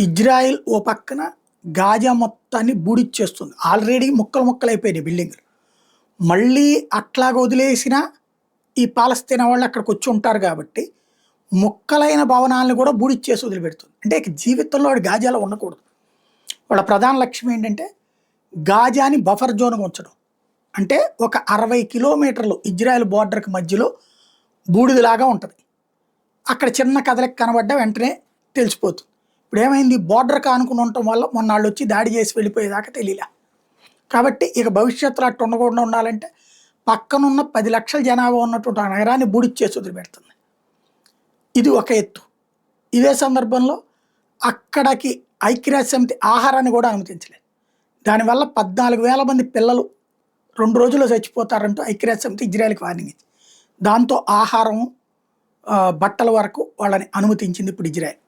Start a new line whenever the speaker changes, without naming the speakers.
Israel ఓ పక్కన Gaza మొత్తాన్ని బూడిచ్చేస్తుంది. Already ముక్కలు ముక్కలైపోయినాయి బిల్డింగ్లు. మళ్ళీ అట్లాగ వదిలేసిన ఈ పాలస్తీనా వాళ్ళు అక్కడికి వచ్చి ఉంటారు కాబట్టి ముక్కలైన భవనాలను కూడా బూడిచ్చేసి వదిలిపెడుతుంది. అంటే ఇక జీవితంలో వాడు గాజాలో ఉండకూడదు. వాళ్ళ ప్రధాన లక్ష్యం ఏంటంటే గాజాని బఫర్ జోన్గా ఉంచడం. అంటే ఒక 60 కిలోమీటర్లు ఇజ్రాయెల్ బోర్డర్కి మధ్యలో బూడిదలాగా ఉంటుంది. అక్కడ చిన్న కదలిక కనబడ్డ వెంటనే తెలిసిపోతుంది. ఇప్పుడు ఏమైంది, బోర్డర్కి ఆనుకుని ఉండటం వల్ల మొన్న వాళ్ళు వచ్చి దాడి చేసి వెళ్ళిపోయేదాకా తెలియలే. కాబట్టి ఇక భవిష్యత్తులో అట్టు ఉండకుండా ఉండాలంటే పక్కనున్న 10 లక్షల జనాభా ఉన్నటువంటి ఆ నగరాన్ని బూడిచ్చేసి వదిలిపెడుతుంది. ఇది ఒక ఎత్తు. ఇదే సందర్భంలో అక్కడికి ఐక్యరాజ్య సమితి ఆహారాన్ని కూడా అనుమతించలేదు. దానివల్ల 14,000 మంది పిల్లలు 2 రోజుల్లో చచ్చిపోతారంటూ ఐక్యరాజ్య సమితి ఇజ్రాయెల్కి వార్నింగ్ ఇచ్చింది. దాంతో ఆహారం బట్టల వరకు వాళ్ళని అనుమతించింది ఇప్పుడు ఇజ్రాయెల్.